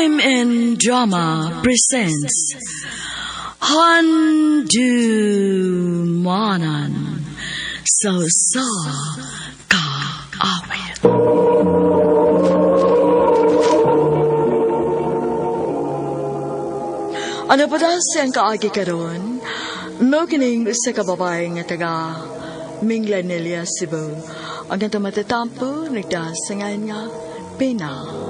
Crime and Drama presents Handumanan Sa Kaawit. Ano pa daw siyang kaagi karon? Mokining sa kababae nga taga Minglanilla, Cebu. Ang nga matatampo, nagdasangan nga Pina.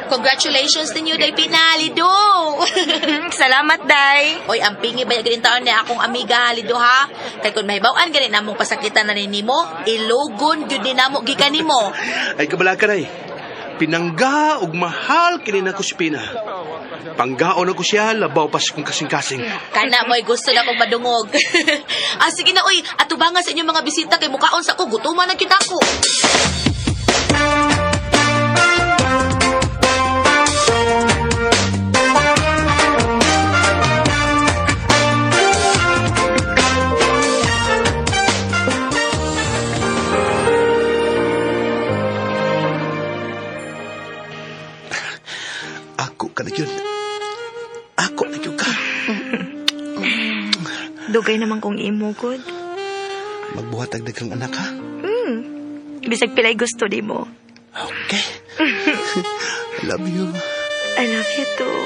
Congratulations ninyo, Day Pinalido! Salamat, Day. Oy, ang pingi ba yung taon niya akong amiga, Lido, ha? Kaya kung mahibawaan ganin namong pasakitan na ninimo, ilugon yun din namo gikan nimo. Ay kabala ka ray. Pinangga og mahal kini na ko si Pina. Panggaon ako siya, labaw pa kung kasing-kasing. Kana mo'y gusto na kong madungog. Sige na, oy, atubangan sa inyong mga bisita kay mukaon sa ko, gutuman na kita ko. Ako na yun ka. Dugay naman kong imo, good. Magbuhatag dagang anak, ha? Bisag pilay gusto di mo. Okay. I love you. I love you too.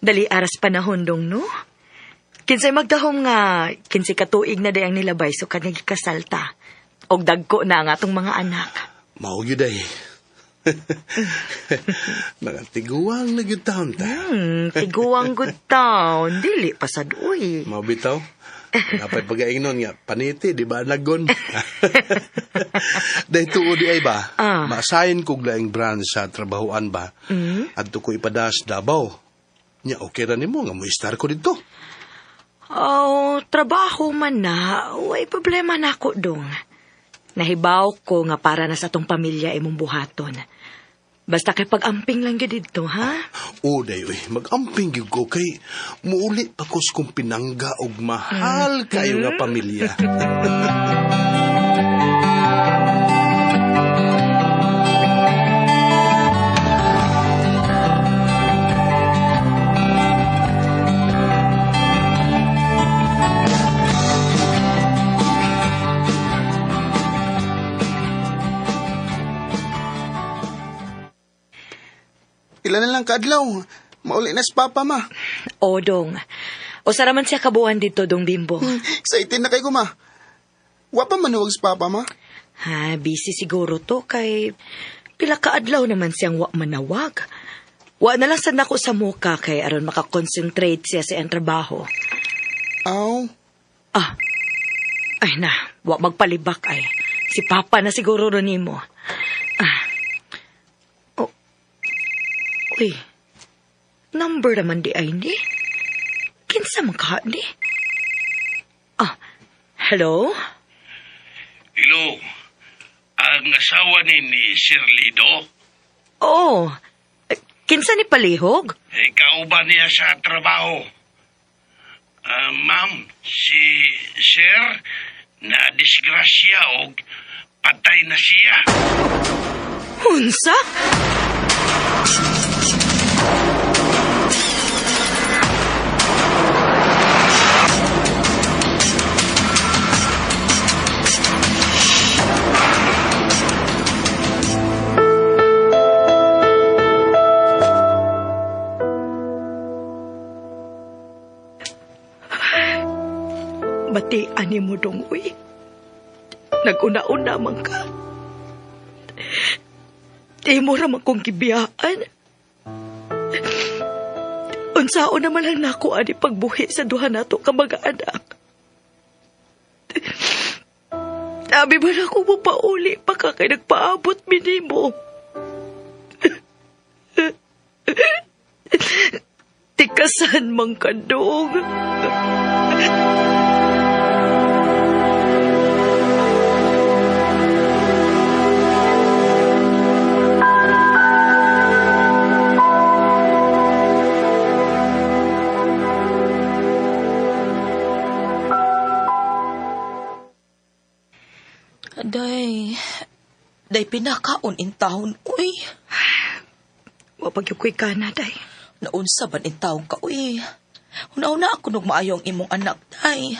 Dali aras panahon dong, no? Kinsay magdahom nga, kinsay katuig na dayang nilabay so kanyang kasalta. Og dagko na nga atong mga anak. Mao yun ay. Mga tiguang na yun taon ta. Tiguang good town. Dili pasad, uy. Mao bitaw. Napay pag-aingnon nga, paniti, di ba, nagon? Dahil tuo di ay ba? Maasayin kong laing branch sa trabahoan ba? At ko ipadas Davao. Nya, okay ra nimo nga mo istar ko dito. Oh, trabaho man na. Way problema na ako dong. Nahibaw ko nga para na sa tong pamilya imong buhaton. Basta kay pag-amping lang gyud dito, ha? O, dayoy, mag-amping gyud ko kay muulit pa ko kung pinangga og mahal kayo nga pamilya. Ilan na lang kaadlaw. Mauli na si Papa, ma. O, dong. O saraman siya kabuhan dito, Dong Bimbo? Excited na kay ko, ma. Wa pa manuwag sa papa, ma. Ha, busy siguro to kay pila ka adlaw naman siyang wa manawag. Wa na lang sad nako sa muka kay aron makakonsentrate siya sa iyang trabaho. Aw. Ah, ay na, wa magpalibak ay. Si Papa na siguro ron nimo. Ah. Oh. Uy. Number naman di ay ni. Kinsa man ka ni? Ah, hello? Hello, ang asawa ni Shirley Do? Oh, kinsa ni palihog? Ikaw ba niya sa trabaho? Ma'am, si Sir na disgrasya o patay na siya. Unsa? Batian ni mo dong, uy. Naguna-una man ka. Di mo raman kong gibiyaan. Unsao naman lang nako ani pagbuhi sa duha nato ka mga anak. Sabi ba na ako mapauli pa ka kay nagpaabot minimo? Tikasan mang kadong. Day pinakaon in taon, uy. Wapag yung kuy ka na, day. Naunsa ban in taon ka, uy. Una-una ako nung maayong imong anak, day.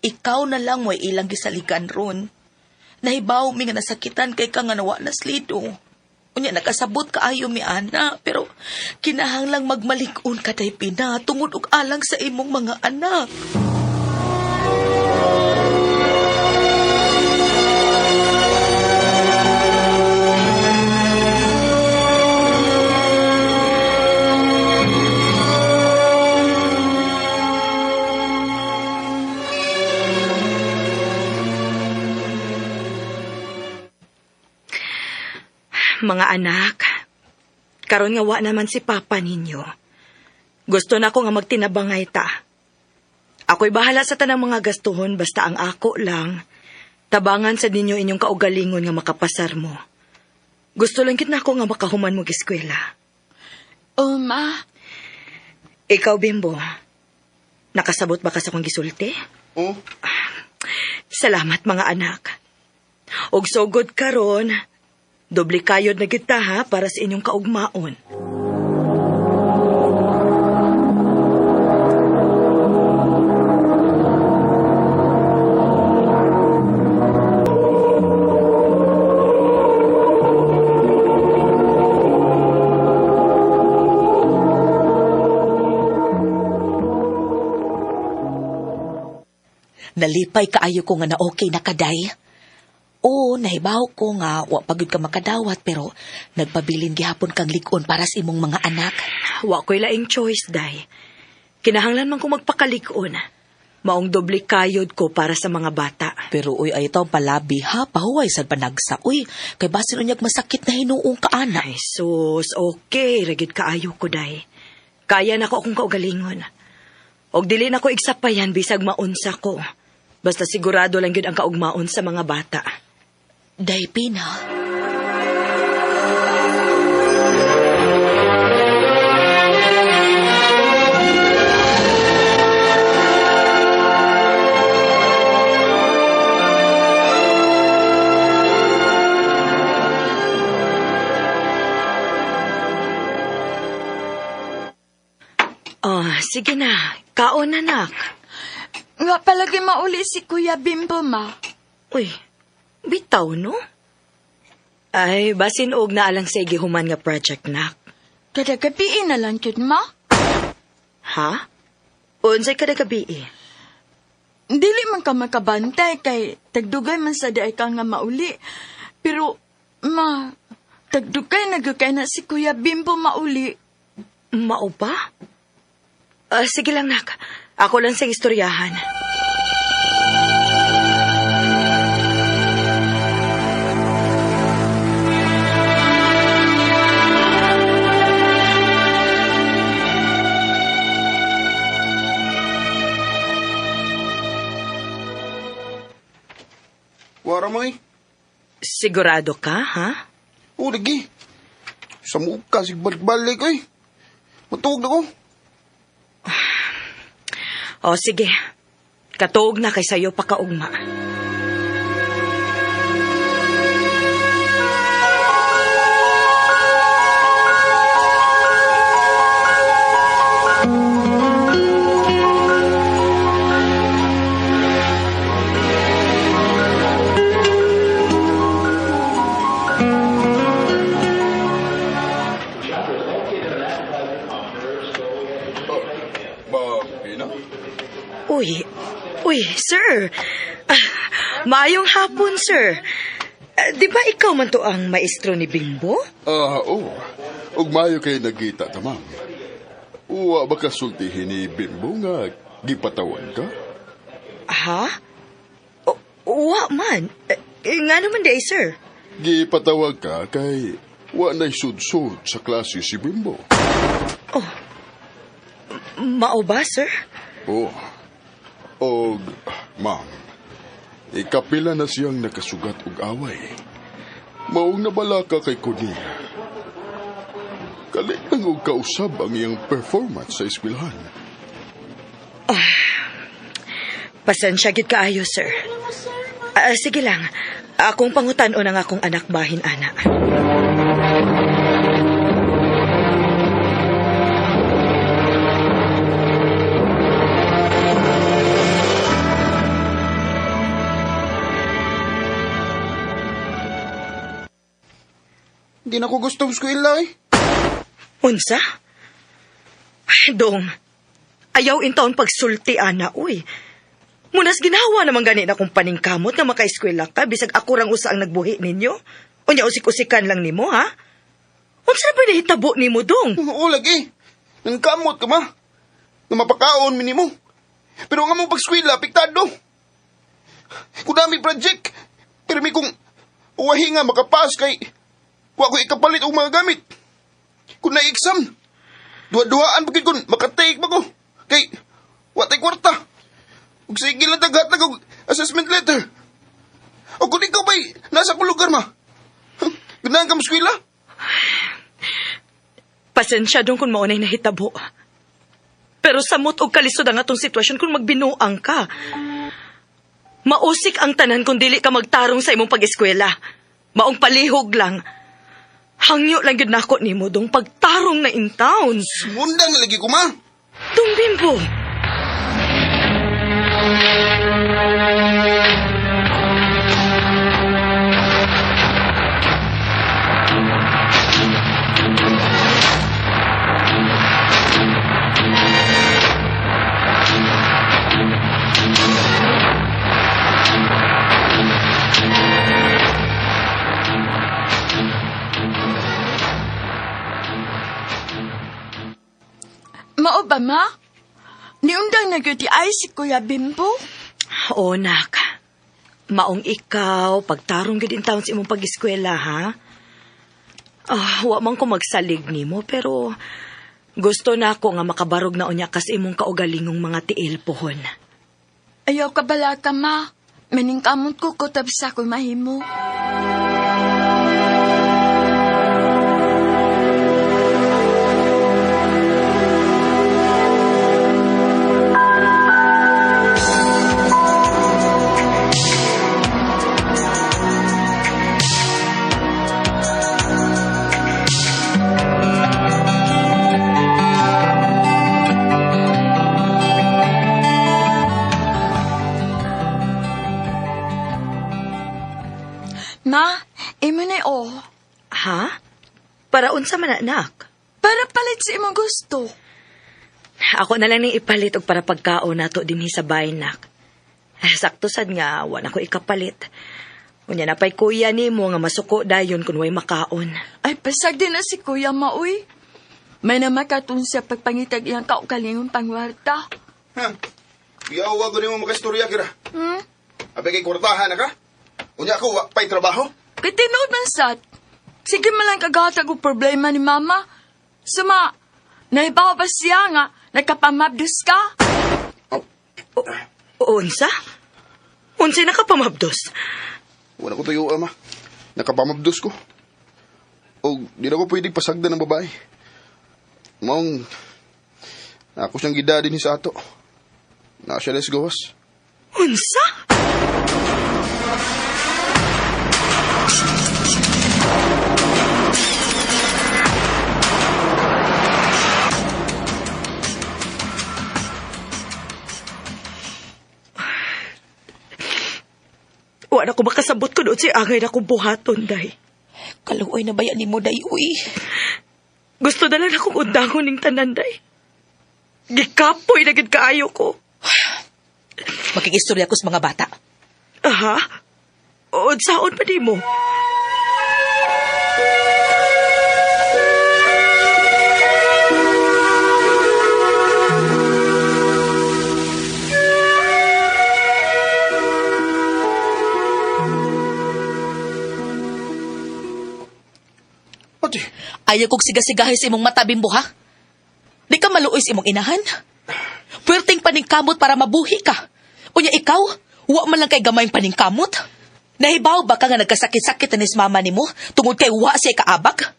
Ikaw na lang mo'y ilang gisalikan ron. Nahibaw mi nga nasakitan kay ka nga nawa na slido. Unya nakasabot ka ayo mi ana, pero kinahanglang magmalig-on ka day pina tungod og alang sa imong mga anak. Mga anak, karon nga wa naman si Papa ninyo. Gusto na ko nga magtinabangay ta. Ako'y bahala sa tanang mga gastuhon basta ang ako lang. Tabangan sa ninyo inyong kaugalingon nga makapasar mo. Gusto lang gid nako nga makahuman mo giskwela. Ma. Ikaw, Bimbo, nakasabot ba ka sa kong gisulti? Oh, Salamat mga anak. Og sugod karon, doble kayod na kita ha para sa inyong kaugmaon. Nalipay kaayo ko nga na okay na kaday. Oo, nahibaw ko nga, wa pagod ka makadawat, pero nagpabilin gihapon kang likon para sa imong mga anak. Wa ko'y laing choice, day. Kinahanglan man ko magpakalikon. Maong doble kayod ko para sa mga bata. Pero uy, ay ito palabi ha, pahuway sa panagsa. Uy, kay basin unyag masakit na hinuong ka anak. Ay, sus, okay, ragid kaayo ko, day. Kaya na ko akong kaugalingon. Og dili na ko igsapayan bisag maunsa ko. Basta sigurado lang yun ang kaugmaon sa mga bata. Day pina. Sige na. Kaon, anak. Nga palagi mauli si Kuya Bimbo, ma. Uy, bitaw, no? Ay, basin og na alang sa gihuman nga project, nak. Kada gabiin na lang yun, ma. Ha? Unsay kada gabi eh. Dili man ka makabantay kay tagdugay man sa day ka nga mauli. Pero, tagdugay nagukay na si Kuya Bimbo mauli. Mao ba? Sige lang, nak. Ako lang sa istoryahan. Wara mo eh. Sigurado ka, ha? O, lagi. Sa mukha, sigbalik-balik ko eh. Matuog na ko. O, sige. Katuog na kay sayo pa kaugma. Uy, sir. Maayong hapon, sir. Di ba ikaw man to ang maestro ni Bimbo? Oo. Ug maayo kay nagita tamang. Uwa ba kasultihin ni Bimbo nga gipatawan ka? Ha? Uwa man. Nga naman day, sir. Gipatawag ka kay wa na'y sudsud sa klase si Bimbo. Mao ba, sir? Oo. Og, ma'am, ikapila na siyang nakasugat og away. Maong nabala ka kay Kunia. Kalit lang og kausab ang iyang performance sa eskwelahan. Pasensya gid kaayo, sir. Sige lang. Akong pangutan-on ang akong anak bahin, ana. Hindi na ko gustong eskwela eh. Unsa? Dong, ayaw intaon pagsulti, ana, uy. Munas ginawa naman gani na kong paningkamot na makaeskwela ka, bisag ako rang usa ang nagbuhi ninyo. Unya usik-usikan lang nimo, ha? Unsa ba nahitabo nimo, Dong? Oo, lagi. Nang kamot ka ma. Nang mapakaon minimo. Pero nga mong pagskwela, piktado. Kung dami project, pero may kong uwahi nga makapas kay wa ko ikapalit og mga gamit. Kung na-exam, duha-duhaan bagay kung makatake ba ko. Kay, watay kwarta. Ug sige lang taghatag og assessment letter. O kung ikaw ba'y nasa lugar ma? Ganahan ka maskwila? Pasensya dong kung maunay nahitabo. Pero samot og kalisod ang atong sitwasyon kung magbinuang ka. Mausik ang tanan kung dili ka magtarong sa imong pag-eskwela. Maong palihog lang. Hangyo lang yun nako nimo dong pagtarong na in town. Sumundang lagi ko ma. Dong Bimbo. Mao ba, ma? Niundang nagyuti ay si Kuya Bimbo? Oo, nak. Maong ikaw, pagtarong gid in town sa imong pag-eskwela, ha? Wa man ko magsalig nimo, pero gusto na ako nga makabarog na unya kas imong kaugalingong mga tiil pohon. Ayaw ka bala ka, ma. Maningkamot ko kutab sa ko mahimo. Ma, imo na Ha? Para unsa man anak? Para palit sa imong gusto. Ako na lang ning ipalit og para pagkaon nato dinhi sa bahay nak. Sakto sad nga wala ko ikapalit. Unya na pay kuya nimo nga masuko dayon kun way makaon. Ay, pasag din na si Kuya Maoy. May namakatun siya pagpangitag iyang kaukalingon pangwarta. Ha? Iyawa ko nimo makastorya kira. Abi kay kwartahan na ka? Unya ako, wa pa'y trabaho? Kay tinood man sad. Sige man lang kagatag og problema ni Mama. Suma, naibaw ba siya nga nagkapamabdus ka? Unsa? Unsay nakapamabdos? Wala ko tuyo, ama. Nakapamabdos ko. O, di na ko pwedeng pasagdan ng babae. Maong, ako siyang gida din sa ato. Na siya les gawas. Unsa? Wala ko makasabot ko doon si angay na kong buhaton, day. Kaluoy na bayan ni mo, day, uy. Gusto na lang akong undangon ng tanan, day. Gikapoy na gid kaayo ko. Makikistorya ko sa mga bata. Aha? Unsaon pa di mo? Ate, Ayaw kong sigasigahin sa imong mata, Bimbo, ha? Di ka maluoy sa imong inahan. Puwerteng paningkamot para mabuhi ka. Unya ikaw, wa man lang kay gamayng paningkamot. Nahibaw ba ka nga nagkasakit-sakit na ni mama nimo tungod kay wa siya kaabag?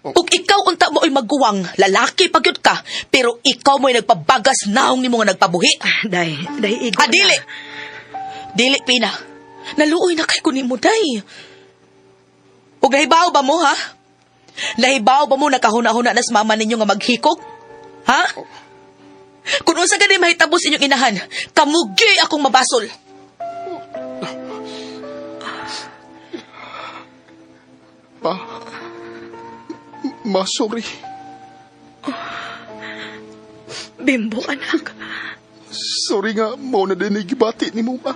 Ug ikaw unta mo ay magguwang, lalaki pagyud ka, pero ikaw mo'y nagpabagas naong nimo nga nagpabuhi. Day, igo na. Dili! Dili, Pina. Naluoy na kay kunin mo, day. Ug nahibaw ba mo, ha? Nahibaw ba mo nakahuna-huna na sa mama ninyo nga maghikog? Ha? Kung unsa gani mahitabo sa inyong inahan, kamugi akong mabasol. sorry. Bimbo, anak. Sorry nga, mo na din gibati ni mo, ma.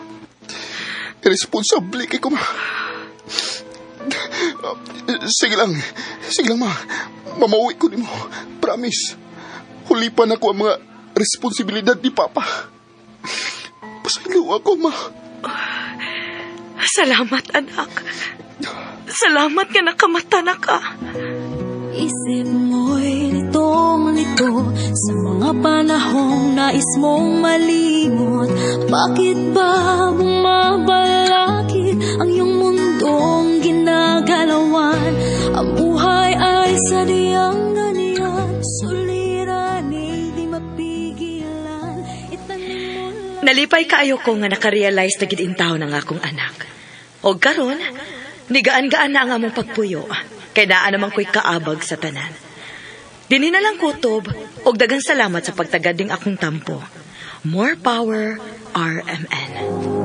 Irresponsable kay ko, ma. Sige lang, ma. Mamauwi ko ni mo. Promise. Hulipan ako ang mga responsibilidad ni Papa. Pasaylo ako, ma. Salamat, anak. Salamat nga nakamata na ka. Isip mo'y litong-lito sa mga panahong nais mong malimot. Bakit ba bumabalakid ang iyong mundong ginagalawan? Ang buhay ay sadyang ganyan, suliranin di mapigilan. Itanim mo lang. Nalipay kaayo ko nga nakarealize na gidintaw ng akong anak. O karon, nigaan-gaan na ang among pagpuyo. Kaya daan naman ko'y kaabag sa tanan. Dinhi na lang kutob, og dagang salamat sa pagtagading akong tampo. More power, RMN.